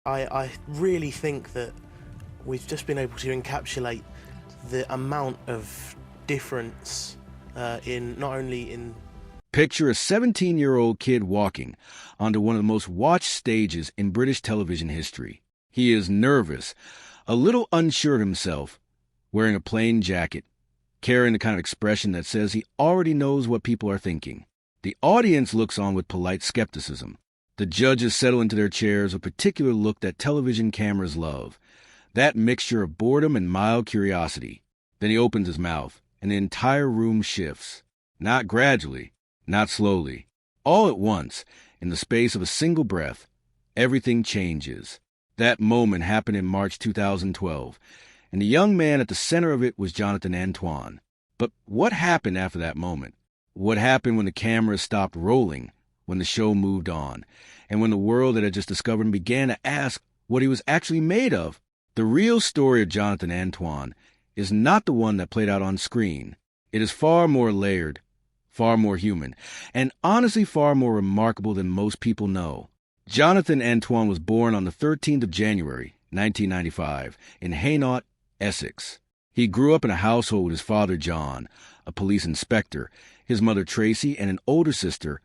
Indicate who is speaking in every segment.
Speaker 1: I really think that we've just been able to encapsulate the amount of difference in not only in.
Speaker 2: Picture a 17-year-old kid walking onto one of the most watched stages in British television history. He is nervous, a little unsure of himself, wearing a plain jacket, carrying the kind of expression that says he already knows what people are thinking. The audience looks on with polite skepticism. The judges settle into their chairs, a particular look that television cameras love, that mixture of boredom and mild curiosity. Then he opens his mouth, and the entire room shifts. Not gradually, not slowly. All at once, in the space of a single breath, everything changes. That moment happened in March 2012, and the young man at the center of it was Jonathan Antoine. But what happened after that moment? What happened when the cameras stopped rolling, when the show moved on, and when the world that had just discovered him began to ask what he was actually made of? The real story of Jonathan Antoine is not the one that played out on screen. It is far more layered, far more human, and honestly far more remarkable than most people know. Jonathan Antoine was born on the 13th of January, 1995, in Hainault, Essex. He grew up in a household with his father, John, a police inspector, his mother, Tracy, and an older sister,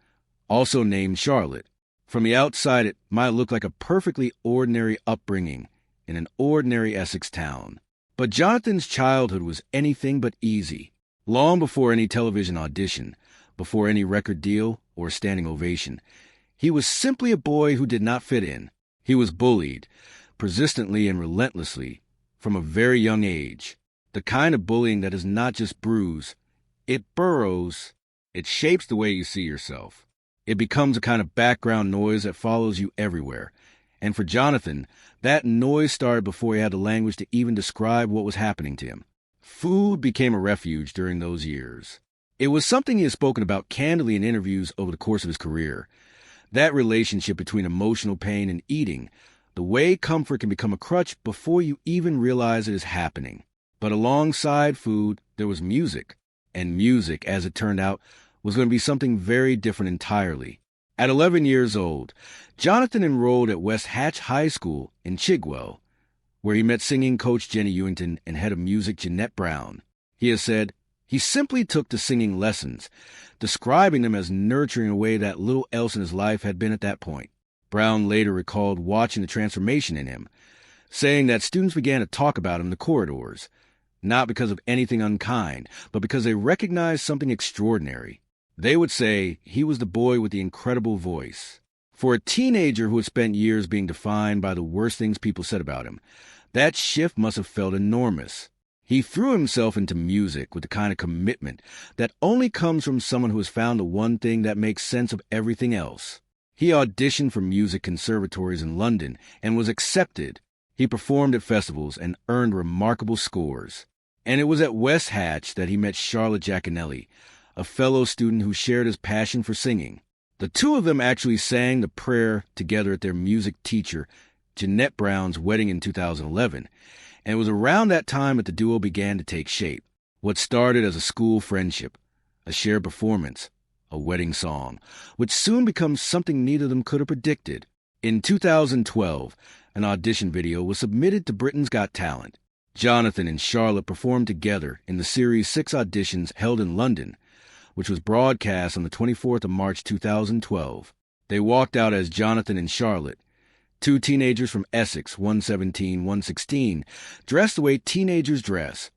Speaker 2: also named Charlotte. From the outside, it might look like a perfectly ordinary upbringing in an ordinary Essex town. But Jonathan's childhood was anything but easy. Long before any television audition, before any record deal or standing ovation, he was simply a boy who did not fit in. He was bullied, persistently and relentlessly, from a very young age. The kind of bullying that does not just bruise, it burrows, it shapes the way you see yourself. It becomes a kind of background noise that follows you everywhere. And for Jonathan, that noise started before he had the language to even describe what was happening to him. Food became a refuge during those years. It was something he had spoken about candidly in interviews over the course of his career. That relationship between emotional pain and eating, the way comfort can become a crutch before you even realize it is happening. But alongside food, there was music. And music, as it turned out, was going to be something very different entirely. At 11 years old, Jonathan enrolled at West Hatch High School in Chigwell, where he met singing coach Jenny Ewington and head of music Jeanette Brown. He has said, he simply took to singing lessons, describing them as nurturing a way that little else in his life had been at that point. Brown later recalled watching the transformation in him, saying that students began to talk about him in the corridors, not because of anything unkind, but because they recognized something extraordinary. They would say he was the boy with the incredible voice. For a teenager who had spent years being defined by the worst things people said about him, that shift must have felt enormous. He threw himself into music with the kind of commitment that only comes from someone who has found the one thing that makes sense of everything else. He auditioned for music conservatories in London and was accepted. He performed at festivals and earned remarkable scores. And it was at West Hatch that he met Charlotte Jaconelli, a fellow student who shared his passion for singing. The two of them actually sang the prayer together at their music teacher, Jeanette Brown's wedding in 2011, and it was around that time that the duo began to take shape. What started as a school friendship, a shared performance, a wedding song, which soon becomes something neither of them could have predicted. In 2012, an audition video was submitted to Britain's Got Talent. Jonathan and Charlotte performed together in the series 6 auditions held in London, which was broadcast on the 24th of March 2012. They walked out as Jonathan and Charlotte, two teenagers from Essex, one 17, one 16, dressed the way teenagers dress,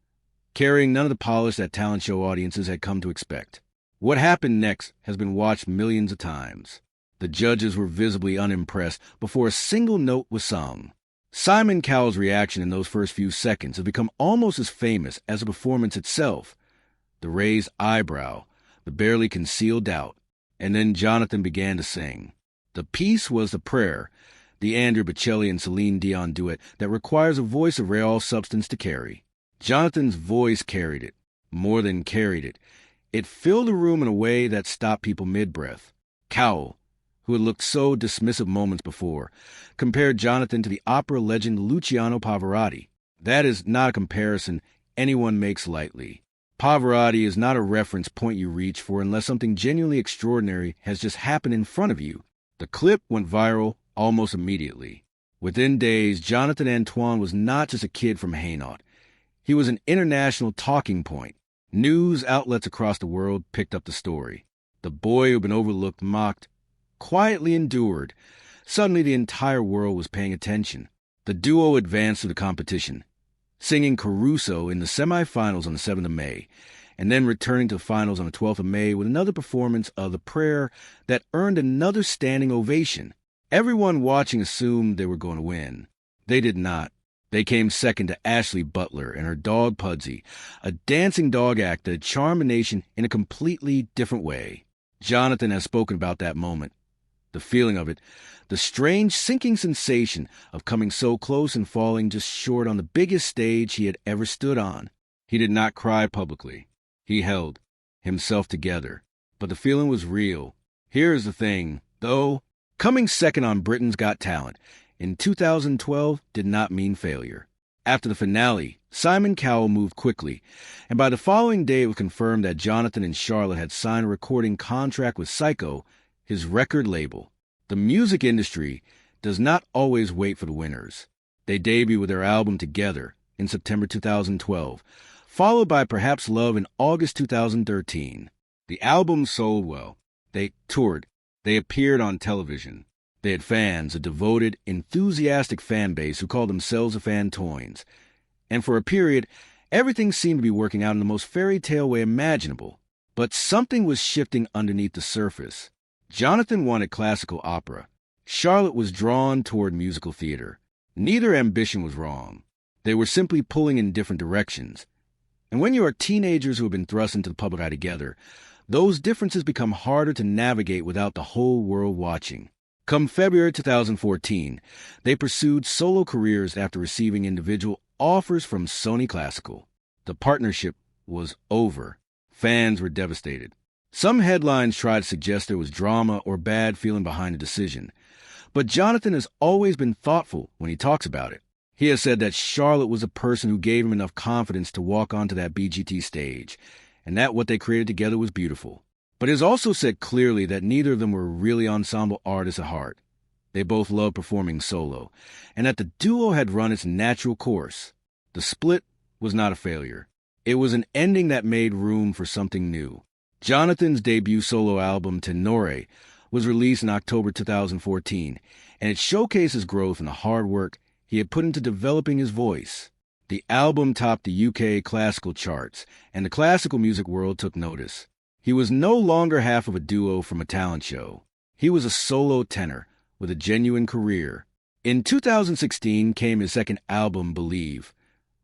Speaker 2: carrying none of the polish that talent show audiences had come to expect. What happened next has been watched millions of times. The judges were visibly unimpressed before a single note was sung. Simon Cowell's reaction in those first few seconds has become almost as famous as the performance itself. The raised eyebrow, the barely concealed doubt, and then Jonathan began to sing. The piece was the prayer, the Andrew Bocelli and Celine Dion duet that requires a voice of rare substance to carry. Jonathan's voice carried it, more than carried it. It filled the room in a way that stopped people mid-breath. Cowell, who had looked so dismissive moments before, compared Jonathan to the opera legend Luciano Pavarotti. That is not a comparison anyone makes lightly. Pavarotti is not a reference point you reach for unless something genuinely extraordinary has just happened in front of you. The clip went viral almost immediately. Within days, Jonathan Antoine was not just a kid from Hainaut. He was an international talking point. News outlets across the world picked up the story. The boy who'd been overlooked, mocked, quietly endured. Suddenly the entire world was paying attention. The duo advanced through the competition, singing Caruso in the semifinals on the 7th of May, and then returning to the finals on the 12th of May with another performance of The Prayer that earned another standing ovation. Everyone watching assumed they were going to win. They did not. They came second to Ashley Butler and her dog Pudsey, a dancing dog act that had charmed the nation in a completely different way. Jonathan has spoken about that moment. The feeling of it, the strange sinking sensation of coming so close and falling just short on the biggest stage he had ever stood on. He did not cry publicly. He held himself together. But the feeling was real. Here is the thing, though. Coming second on Britain's Got Talent in 2012 did not mean failure. After the finale, Simon Cowell moved quickly, and by the following day it was confirmed that Jonathan and Charlotte had signed a recording contract with Psycho, his record label. The music industry does not always wait for the winners. They debut with their album Together in September 2012, followed by Perhaps Love in August 2013. The album sold well. They toured. They appeared on television. They had fans, a devoted, enthusiastic fan base who called themselves the Fantoins. And for a period, everything seemed to be working out in the most fairy tale way imaginable. But something was shifting underneath the surface. Jonathan wanted classical opera. Charlotte was drawn toward musical theater. Neither ambition was wrong. They were simply pulling in different directions. And when you are teenagers who have been thrust into the public eye together, those differences become harder to navigate without the whole world watching. Come February 2014, they pursued solo careers after receiving individual offers from Sony Classical. The partnership was over. Fans were devastated. Some headlines tried to suggest there was drama or bad feeling behind the decision. But Jonathan has always been thoughtful when he talks about it. He has said that Charlotte was a person who gave him enough confidence to walk onto that BGT stage, and that what they created together was beautiful. But he has also said clearly that neither of them were really ensemble artists at heart. They both loved performing solo, and that the duo had run its natural course. The split was not a failure. It was an ending that made room for something new. Jonathan's debut solo album, Tenore, was released in October 2014, and it showcases growth and the hard work he had put into developing his voice. The album topped the UK classical charts, and the classical music world took notice. He was no longer half of a duo from a talent show. He was a solo tenor with a genuine career. In 2016 came his second album, Believe,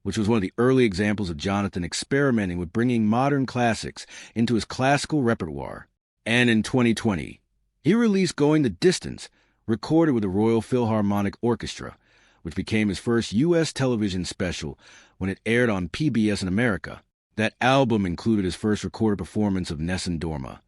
Speaker 2: which was one of the early examples of Jonathan experimenting with bringing modern classics into his classical repertoire. And in 2020, he released Going the Distance, recorded with the Royal Philharmonic Orchestra, which became his first U.S. television special when it aired on PBS in America. That album included his first recorded performance of Nessun Dorma,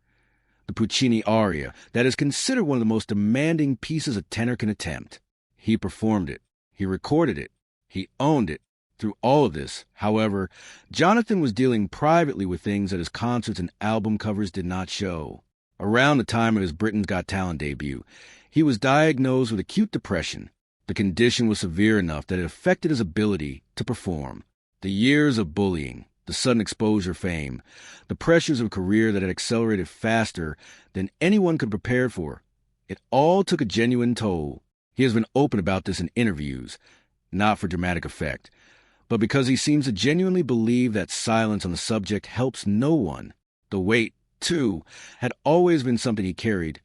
Speaker 2: the Puccini aria that is considered one of the most demanding pieces a tenor can attempt. He performed it. He recorded it. He owned it. Through all of this, however, Jonathan was dealing privately with things that his concerts and album covers did not show. Around the time of his Britain's Got Talent debut, he was diagnosed with acute depression. The condition was severe enough that it affected his ability to perform. The years of bullying, the sudden exposure fame, the pressures of a career that had accelerated faster than anyone could prepare for, it all took a genuine toll. He has been open about this in interviews, not for dramatic effect, but because he seems to genuinely believe that silence on the subject helps no one. The weight, too, had always been something he carried,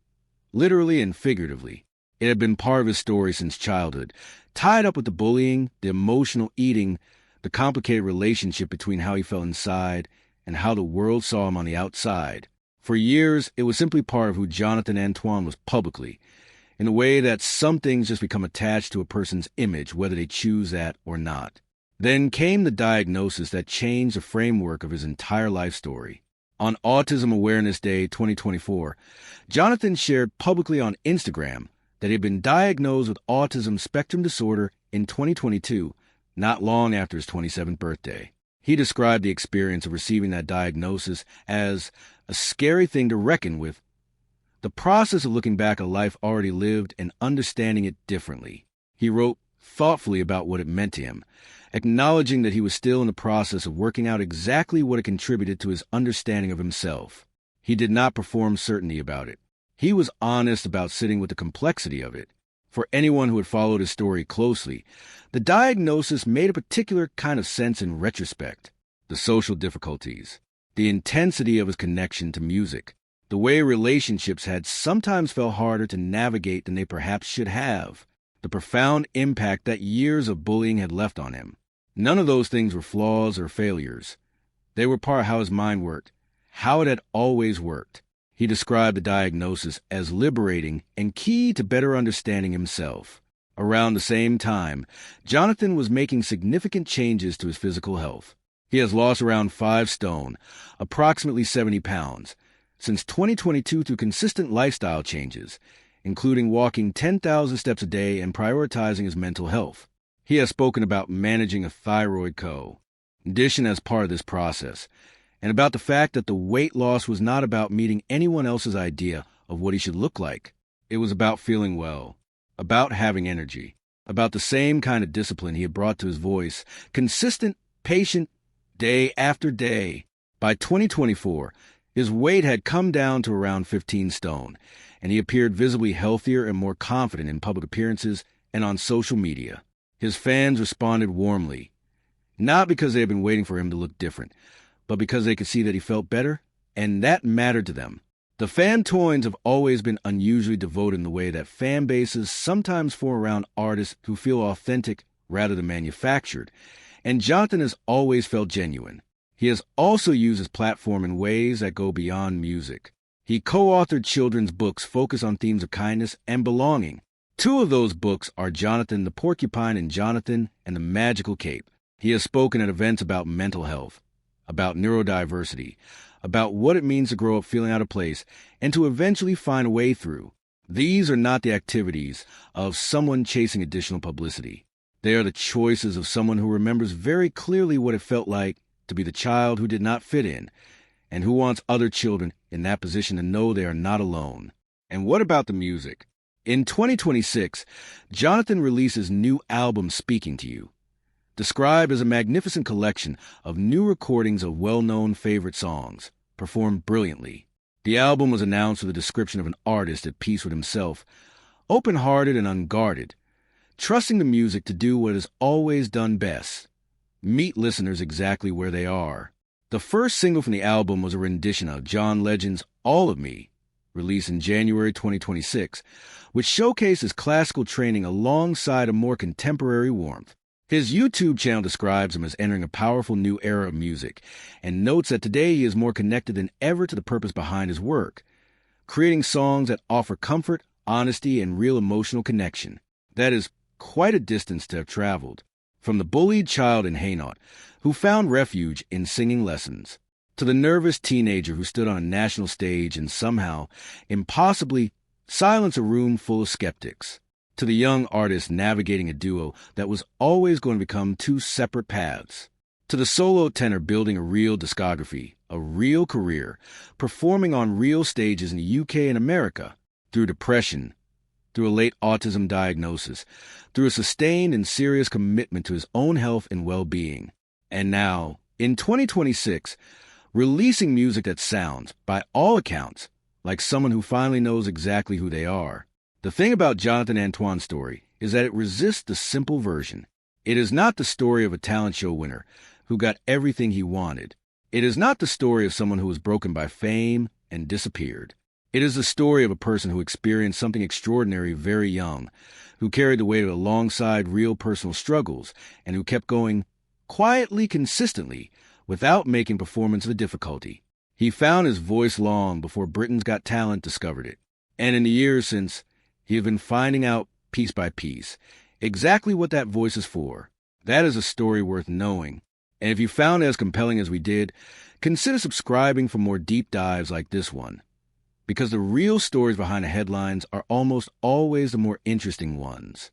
Speaker 2: literally and figuratively. It had been part of his story since childhood, tied up with the bullying, the emotional eating, the complicated relationship between how he felt inside and how the world saw him on the outside. For years, it was simply part of who Jonathan Antoine was publicly, in a way that some things just become attached to a person's image, whether they choose that or not. Then came the diagnosis that changed the framework of his entire life story. On Autism Awareness Day 2024, Jonathan shared publicly on Instagram that he had been diagnosed with autism spectrum disorder in 2022, not long after his 27th birthday. He described the experience of receiving that diagnosis as a scary thing to reckon with, the process of looking back at a life already lived and understanding it differently. He wrote thoughtfully about what it meant to him, acknowledging that he was still in the process of working out exactly what it contributed to his understanding of himself. He did not perform certainty about it. He was honest about sitting with the complexity of it. For anyone who had followed his story closely, the diagnosis made a particular kind of sense in retrospect. The social difficulties, the intensity of his connection to music, the way relationships had sometimes felt harder to navigate than they perhaps should have, the profound impact that years of bullying had left on him. None of those things were flaws or failures. They were part of how his mind worked, how it had always worked. He described the diagnosis as liberating and key to better understanding himself. Around the same time, Jonathan was making significant changes to his physical health. He has lost around 5 stone, approximately 70 pounds, since 2022 through consistent lifestyle changes, including walking 10,000 steps a day and prioritizing his mental health. He has spoken about managing a thyroid condition as part of this process, and about the fact that the weight loss was not about meeting anyone else's idea of what he should look like. It was about feeling well, about having energy, about the same kind of discipline he had brought to his voice, consistent, patient, day after day. By 2024, his weight had come down to around 15 stone, and he appeared visibly healthier and more confident in public appearances and on social media. His fans responded warmly, not because they had been waiting for him to look different, but because they could see that he felt better, and that mattered to them. The Fantoins have always been unusually devoted in the way that fan bases sometimes form around artists who feel authentic rather than manufactured, and Jonathan has always felt genuine. He has also used his platform in ways that go beyond music. He co-authored children's books focused on themes of kindness and belonging. 2 of those books are Jonathan the Porcupine and Jonathan and the Magical Cape. He has spoken at events about mental health, about neurodiversity, about what it means to grow up feeling out of place and to eventually find a way through. These are not the activities of someone chasing additional publicity. They are the choices of someone who remembers very clearly what it felt like to be the child who did not fit in, and who wants other children in that position to know they are not alone. And what about the music? In 2026, Jonathan releases new album Speaking to You, described as a magnificent collection of new recordings of well-known favorite songs, performed brilliantly. The album was announced with a description of an artist at peace with himself, open-hearted and unguarded, trusting the music to do what it has always done best, meet listeners exactly where they are. The first single from the album was a rendition of John Legend's All of Me, released in January 2026, which showcases classical training alongside a more contemporary warmth. His YouTube channel describes him as entering a powerful new era of music, and notes that today he is more connected than ever to the purpose behind his work, creating songs that offer comfort, honesty, and real emotional connection. That is quite a distance to have traveled. From the bullied child in Hainaut, who found refuge in singing lessons, to the nervous teenager who stood on a national stage and somehow, impossibly, silenced a room full of skeptics, to the young artist navigating a duo that was always going to become 2 separate paths, to the solo tenor building a real discography, a real career, performing on real stages in the UK and America, through depression, through a late autism diagnosis, through a sustained and serious commitment to his own health and well-being. And now, in 2026, releasing music that sounds, by all accounts, like someone who finally knows exactly who they are. The thing about Jonathan Antoine's story is that it resists the simple version. It is not the story of a talent show winner who got everything he wanted. It is not the story of someone who was broken by fame and disappeared. It is the story of a person who experienced something extraordinary very young, who carried the weight of it alongside real personal struggles, and who kept going quietly, consistently, without making performance of a difficulty. He found his voice long before Britain's Got Talent discovered it. And in the years since, he has been finding out, piece by piece, exactly what that voice is for. That is a story worth knowing. And if you found it as compelling as we did, consider subscribing for more deep dives like this one. Because the real stories behind the headlines are almost always the more interesting ones.